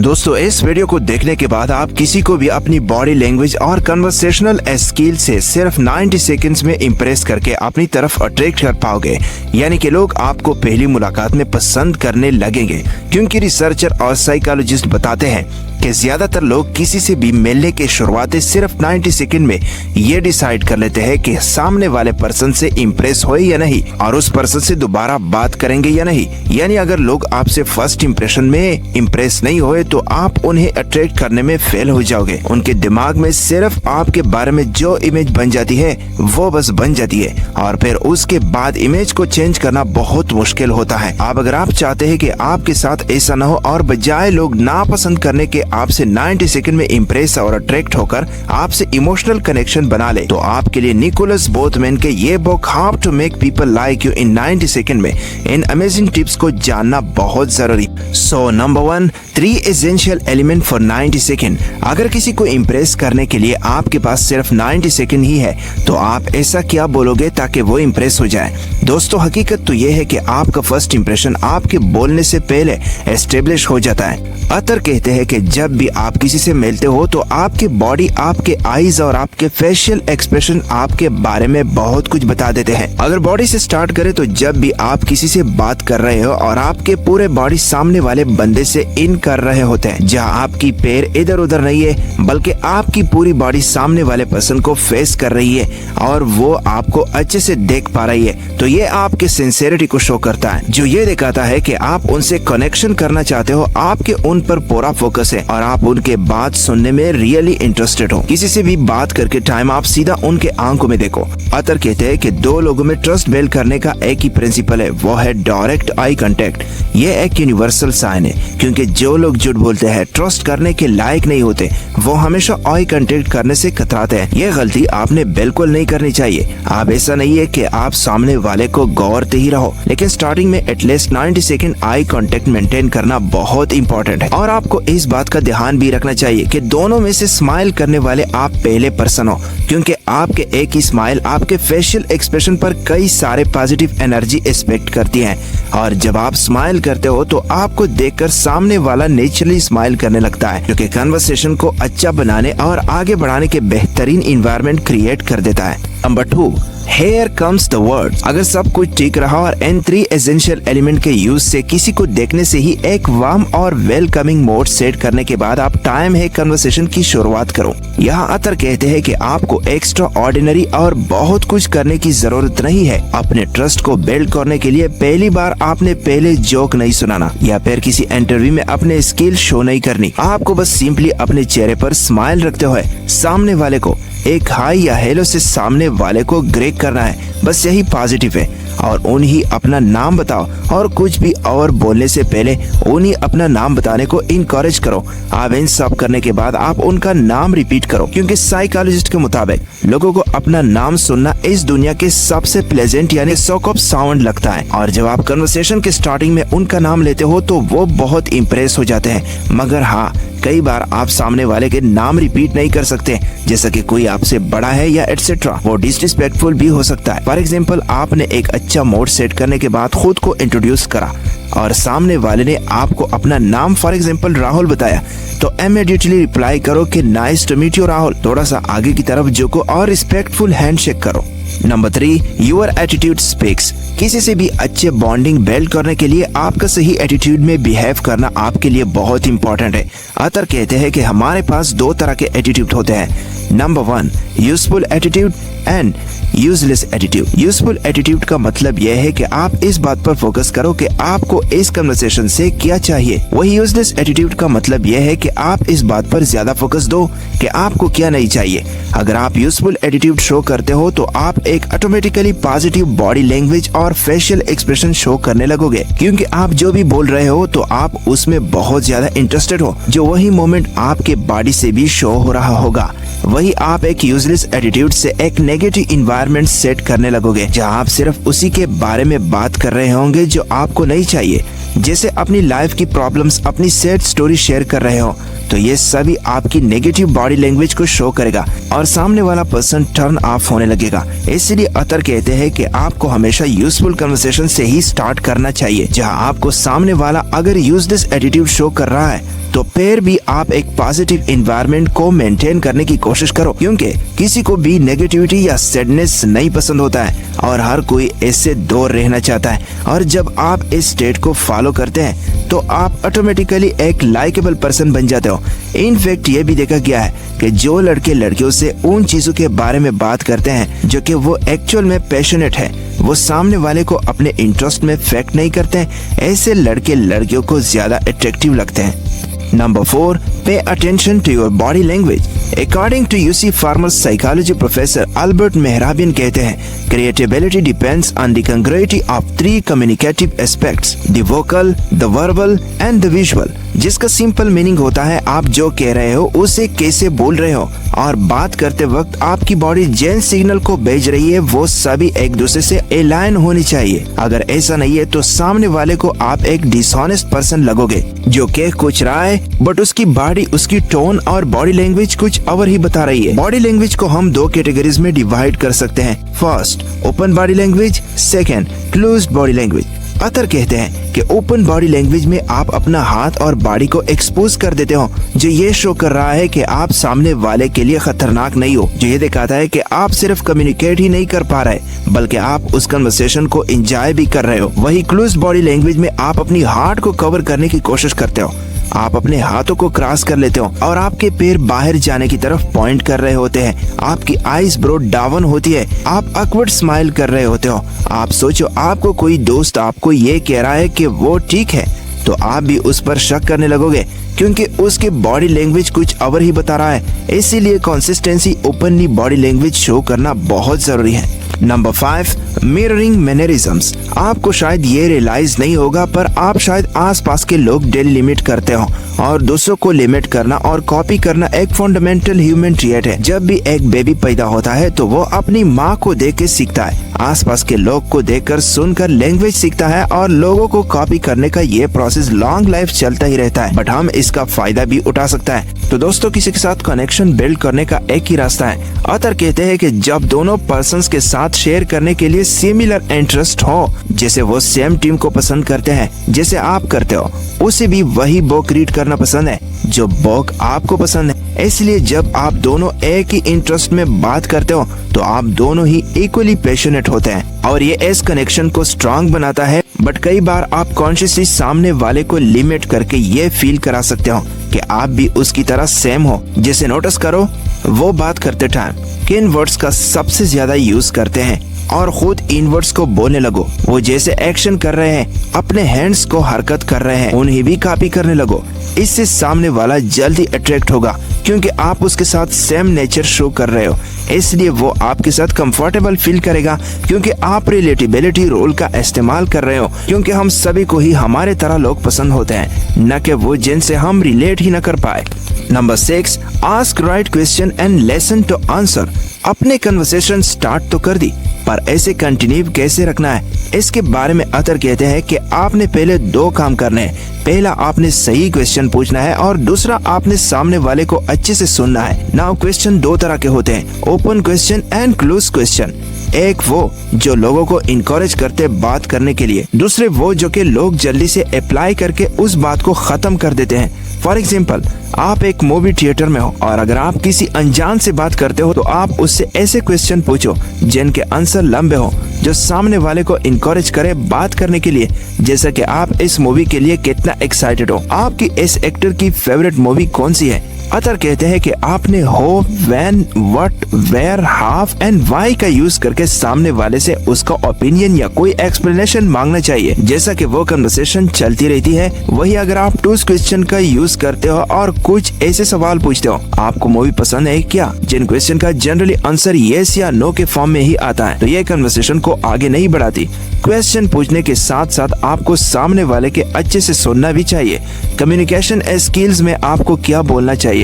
दोस्तों इस वीडियो को देखने के बाद आप किसी को भी अपनी बॉडी लैंग्वेज और कन्वर्सेशनल स्किल से सिर्फ 90 सेकंड्स में इम्प्रेस करके अपनी तरफ अट्रैक्ट कर पाओगे। यानी कि लोग आपको पहली मुलाकात में पसंद करने लगेंगे, क्योंकि रिसर्चर और साइकोलॉजिस्ट बताते हैं कि ज्यादातर लोग किसी से भी मिलने के शुरुआती सिर्फ 90 सेकंड में ये डिसाइड कर लेते हैं कि सामने वाले पर्सन से इम्प्रेस हुए या नहीं और उस पर्सन से दोबारा बात करेंगे या नहीं। यानी अगर लोग आपसे फर्स्ट इम्प्रेशन में इम्प्रेस नहीं हुए तो आप उन्हें अट्रैक्ट करने में फेल हो जाओगे। उनके दिमाग में सिर्फ आपके बारे में जो इमेज बन जाती है वो बस बन जाती है और फिर उसके बाद इमेज को चेंज करना बहुत मुश्किल होता है। अब अगर आप चाहते हैं कि आपके साथ ऐसा न हो और बजाय लोग नापसंद करने के आपसे 90 सेकंड में इम्प्रेस और अट्रैक्ट होकर आपसे इमोशनल कनेक्शन बना ले, तो आपके लिए निकोलस बोथमैन के ये book how to make people like you in 90 second में इन अमेजिंग टिप्स को जानना बहुत जरूरी। So number 1, 3 essential element for 90 second. अगर किसी को इम्प्रेस करने के लिए आपके पास सिर्फ 90 सेकंड ही है तो आप ऐसा क्या बोलोगे ताकि वो इम्प्रेस हो जाए। दोस्तों हकीकत तो ये है कि आपका फर्स्ट इम्प्रेशन आपके बोलने से पहले एस्टेब्लिश हो जाता है। अतर कहते हैं कि जब भी आप किसी से मिलते हो तो आपकी बॉडी, आपके आईज और आपके फेशियल एक्सप्रेशन आपके बारे में बहुत कुछ बता देते हैं। अगर बॉडी से स्टार्ट करें तो जब भी आप किसी से बात कर रहे हो और आपके पूरे बॉडी सामने वाले बंदे से इन कर रहे होते हैं, जहां आपकी पैर इधर उधर नहीं है बल्कि आपकी पूरी बॉडी सामने वाले पर्सन को फेस कर रही है और वो आपको अच्छे से देख पा रही है, तो ये आपके सिंसियरिटी को शो करता है, जो ये दिखाता है कि आप उनसे कनेक्शन करना चाहते हो। आपके उन पर पूरा फोकस है और आप उनके बात सुनने में रियली इंटरेस्टेड हो। किसी से भी बात करके टाइम आप सीधा उनके आंखों में देखो। अतर कहते हैं कि दो लोगों में ट्रस्ट बिल्ड करने का एक ही प्रिंसिपल है, वो है डायरेक्ट आई कांटेक्ट। ये एक यूनिवर्सल साइन है, क्योंकि जो लोग झूठ बोलते हैं, ट्रस्ट करने के लायक नहीं होते, वो हमेशा आई कांटेक्ट करने से कतराते हैं। ये गलती आपने बिल्कुल नहीं करनी चाहिए। आप ऐसा नहीं है कि आप सामने वाले को गौरते ही रहो, लेकिन स्टार्टिंग में at least 90 second eye contact maintain करना बहुत इंपॉर्टेंट है। और आपको इस बात का ध्यान भी रखना चाहिए कि दोनों में से स्माइल करने वाले आप पहले पर्सन हो, क्योंकि आपके एक ही स्माइल आपके फेशियल एक्सप्रेशन पर कई सारे पॉजिटिव एनर्जी एक्सपेक्ट करती है। और जब आप स्माइल करते हो तो आपको देखकर सामने वाला नेचुरली स्माइल करने लगता है, जो कि कन्वर्सेशन को अच्छा बनाने और आगे बढ़ाने के बेहतरीन इन्वायरमेंट क्रिएट कर देता है। Number 2, Here comes the word। अगर सब कुछ ठीक रहा और इन 3 एसेंशियल एलिमेंट के यूज से किसी को देखने से ही एक वार्म और वेलकमिंग मोड सेट करने के बाद आप टाइम है कन्वर्सेशन की शुरुआत करो। यहाँ अतर कहते हैं कि आपको एक्स्ट्रा ऑर्डिनरी और बहुत कुछ करने की जरूरत नहीं है। अपने ट्रस्ट को बिल्ड करने के लिए पहली बार आपने पहले जोक नहीं सुनाना या फिर किसी इंटरव्यू में अपने स्किल शो नहीं करनी। आपको बस सिंपली अपने चेहरे पर स्माइल रखते हुए सामने वाले को एक हाई या हेलो से सामने वाले को ग्रेट करना है। बस यही पॉजिटिव है। और उन्हीं अपना नाम बताओ और कुछ भी और बोलने से पहले उन्हीं अपना नाम बताने को इनकरेज करो। आप इन सब करने के बाद आप उनका नाम रिपीट करो, क्योंकि साइकोलॉजिस्ट के मुताबिक लोगों को अपना नाम सुनना इस दुनिया के सबसे प्लेजेंट यानी सॉक साउंड लगता है। और जब आप कन्वर्सेशन के स्टार्टिंग में उनका नाम लेते हो तो वो बहुत इम्प्रेस हो जाते हैं। मगर हाँ, कई बार आप सामने वाले के नाम रिपीट नहीं कर सकते, जैसा कि कोई आपसे बड़ा है या एटसेट्रा। वो डिसरिस्पेक्टफुल भी हो सकता है। फॉर एग्जांपल, आपने एक अच्छा मोड सेट करने के बाद खुद को इंट्रोड्यूस करा और सामने वाले ने आपको अपना नाम फॉर एग्जांपल राहुल बताया, तो इमीडिएटली रिप्लाई करो कि nice to meet you Rahul. थोड़ा सा आगे की तरफ झुको और रिस्पेक्टफुल हैंडशेक करो। Number 3, your attitude speaks. किसी से भी अच्छे बॉन्डिंग बिल्ड करने के लिए आपका सही एटीट्यूड में बिहेव करना आपके लिए बहुत इंपॉर्टेंट है। अतर कहते हैं कि हमारे पास 2 तरह के एटीट्यूड होते हैं। Number 1, useful attitude and useless attitude. Useful attitude का मतलब यह है कि आप इस बात पर फोकस करो कि आपको इस कन्वर्सेशन से क्या चाहिए। वही यूजलेस एटीट्यूड का मतलब यह है कि आप इस बात पर ज्यादा फोकस दो कि आपको क्या नहीं चाहिए। अगर आप यूजफुल एटीट्यूड शो करते हो तो आप एक ऑटोमेटिकली पॉजिटिव बॉडी लैंग्वेज और फेशियल एक्सप्रेशन शो करने लगोगे, क्योंकि आप जो भी बोल रहे हो तो आप उसमें बहुत ज्यादा इंटरेस्टेड हो, जो वही मोमेंट आपके बॉडी से भी शो हो रहा होगा। वही आप एक यूजलेस एटीट्यूड से एक नेगेटिव इन्वायरमेंट सेट करने लगोगे, जहां आप सिर्फ उसी के बारे में बात कर रहे होंगे जो आपको नहीं चाहिए। जैसे अपनी लाइफ की प्रॉब्लम्स, अपनी सैड स्टोरी शेयर कर रहे हो, तो ये सभी आपकी नेगेटिव बॉडी लैंग्वेज को शो करेगा और सामने वाला पर्सन टर्न ऑफ होने लगेगा। इसलिए अतर कहते हैं कि आपको हमेशा यूजफुल कन्वर्सेशन से ही स्टार्ट करना चाहिए, जहां आपको सामने वाला अगर यूजलेस एटीट्यूड शो कर रहा है तो फिर भी आप एक पॉजिटिव एनवायरनमेंट को मेंटेन करने की कोशिश करो, क्योंकि किसी को भी नेगेटिविटी या सैडनेस नहीं पसंद होता है और हर कोई इससे दूर रहना चाहता है। और जब आप इस स्टेट को फॉलो करते हैं तो आप ऑटोमेटिकली एक लाइकेबल पर्सन बन जाते हो। इनफैक्ट ये भी देखा गया है कि जो लड़के लड़कियों से उन चीजों के बारे में बात करते हैं जो कि वो एक्चुअल में पैशनेट है, वो सामने वाले को अपने इंटरेस्ट में फैक्ट नहीं करते हैं, ऐसे लड़के लड़कियों को ज्यादा अट्रैक्टिव लगते हैं। Number 4, pay attention to your body language. According to UC Farmer psychology professor Albert Mehrabian कहते हैं, creativity depends on the congruity of 3 communicative aspects: the vocal, the verbal and the visual. जिसका simple meaning होता है आप जो कह रहे हो उसे कैसे बोल रहे हो, और बात करते वक्त आपकी बॉडी जिन सिग्नल को भेज रही है वो सभी एक दूसरे से अलाइन होनी चाहिए। अगर ऐसा नहीं है तो सामने वाले को आप एक डिसऑनेस्ट पर्सन लगोगे जो कह कुछ रहा है बट उसकी बॉडी, उसकी टोन और बॉडी लैंग्वेज कुछ और ही बता रही है। बॉडी लैंग्वेज को हम 2 कैटेगरीज में डिवाइड कर सकते हैं। First, open body language, second, closed body language. अतर कहते हैं कि ओपन बॉडी लैंग्वेज में आप अपना हाथ और बॉडी को एक्सपोज कर देते हो, जो ये शो कर रहा है कि आप सामने वाले के लिए खतरनाक नहीं हो, जो ये दिखाता है कि आप सिर्फ कम्युनिकेट ही नहीं कर पा रहे बल्कि आप उस कन्वर्सेशन को एंजॉय भी कर रहे हो। वही क्लोज्ड बॉडी लैंग्वेज में आप अपनी हार्ट को कवर करने की कोशिश करते हो, आप अपने हाथों को क्रॉस कर लेते हो और आपके पैर बाहर जाने की तरफ पॉइंट कर रहे होते हैं, आपकी आईज ब्रो डाउन होती है, आप ऑकवर्ड स्माइल कर रहे होते हो। आप सोचो आपको कोई दोस्त आपको ये कह रहा है कि वो ठीक है, तो आप भी उस पर शक करने लगोगे क्योंकि उसके बॉडी लैंग्वेज कुछ और ही बता रहा है। इसीलिए consistency openly body language show करना बहुत जरूरी है। Number 5, mirroring mannerisms. आपको शायद ये रियलाइज नहीं होगा पर आप शायद आसपास के लोग डेली लिमिट करते हो, और दूसरों को लिमिट करना और कॉपी करना एक फंडामेंटल ह्यूमन ट्रेट है। जब भी एक बेबी पैदा होता है तो वो अपनी माँ को देख के सीखता है, आसपास के लोग को देखकर सुनकर लैंग्वेज सीखता है और लोगों को कॉपी करने का ये प्रोसेस लॉन्ग लाइफ चलता ही रहता है, बट हम इसका फायदा भी उठा सकता है। तो दोस्तों, किसी के साथ कनेक्शन बिल्ड करने का एक ही रास्ता है। ऑथर कहते हैं कि जब दोनों पर्सन्स के साथ शेयर करने के लिए सिमिलर इंटरेस्ट हो, जैसे वो सेम टीम को पसंद करते हैं जैसे आप करते हो, उसे भी वही बुक रीड करना पसंद है जो बुक आपको पसंद है। इसलिए जब आप दोनों एक ही इंटरेस्ट में बात करते हो तो आप दोनों ही इक्वली पैशनेट होते हैं और ये इस कनेक्शन को स्ट्रांग बनाता है। बट कई बार आप कॉन्शियसली सामने वाले को लिमिट करके ये फील करा सकते हो कि आप भी उसकी तरह सेम हो। जैसे नोटिस करो वो बात करते टाइम किन वर्ड्स का सबसे ज्यादा यूज करते हैं और खुद इन वर्ड्स को बोलने लगो। वो जैसे एक्शन कर रहे हैं, अपने हैंड्स को हरकत कर रहे हैं, उन्हें भी कॉपी करने लगो। इससे सामने वाला जल्दी अट्रैक्ट होगा क्योंकि आप उसके साथ सेम नेचर शो कर रहे हो, इसलिए वो आपके साथ कंफर्टेबल फील करेगा क्योंकि आप रिलेटेबिलिटी रोल का इस्तेमाल कर रहे हो। क्योंकि हम सभी को ही हमारे तरह लोग पसंद होते हैं, न कि वो जिनसे हम रिलेट ही न कर पाए। Number 6, ask right question and listen to answer. अपने कन्वर्सेशन स्टार्ट तो कर दी पर ऐसे कंटिन्यू कैसे रखना है, इसके बारे में अतर कहते हैं कि आपने पहले 2 काम करने हैं। पहला, आपने सही क्वेश्चन पूछना है और दूसरा, आपने सामने वाले को अच्छे से सुनना है। नाउ क्वेश्चन 2 तरह के होते हैं, open question and close question. एक वो जो लोगों को इनकरेज करते बात करने के लिए, दूसरे वो जो कि लोग जल्दी से अप्लाई करके उस बात को खत्म कर देते हैं। फॉर एग्जाम्पल, आप एक मूवी थिएटर में हो और अगर आप किसी अनजान से बात करते हो तो आप उससे ऐसे क्वेश्चन पूछो जिनके आंसर लंबे हो, जो सामने वाले को इनकरेज करे बात करने के लिए। जैसा कि आप इस मूवी के लिए कितना एक्साइटेड हो, आपकी इस एक्टर की फेवरेट मूवी कौन सी है। अतर कहते हैं कि आपने who, when, what, where, how and why का यूज करके सामने वाले से उसका ओपिनियन या कोई एक्सप्लेनेशन मांगना चाहिए। जैसा कि वो कन्वर्सेशन चलती रहती है, वही अगर आप टू क्वेश्चन का यूज करते हो और कुछ ऐसे सवाल पूछते हो, आपको मूवी पसंद है क्या, जिन क्वेश्चन का जनरली आंसर यस या नो के फॉर्म में ही आता है, तो ये कन्वर्सेशन को आगे नहीं बढ़ाती। क्वेश्चन पूछने के साथ साथ आपको सामने वाले के अच्छे से सुनना भी चाहिए। कम्युनिकेशन स्किल्स में आपको क्या बोलना चाहिए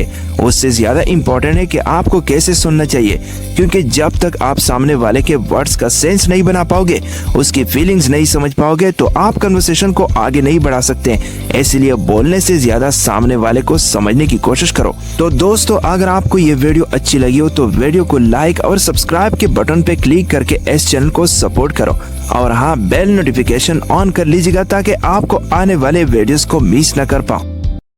उससे ज्यादा इम्पोर्टेंट है कि आपको कैसे सुनना चाहिए, क्योंकि जब तक आप सामने वाले के वर्ड्स का सेंस नहीं बना पाओगे, उसकी फीलिंग्स नहीं समझ पाओगे, तो आप कन्वर्सेशन को आगे नहीं बढ़ा सकते। इसलिए बोलने से ज्यादा सामने वाले को समझने की कोशिश करो। तो दोस्तों, अगर आपको ये वीडियो अच्छी लगी हो तो वीडियो को लाइक और सब्सक्राइब के बटन पे क्लिक करके इस चैनल को सपोर्ट करो और हाँ, बेल नोटिफिकेशन ऑन कर लीजिएगा ताकि आपको आने वाले वीडियोस को मिस न कर पाओ।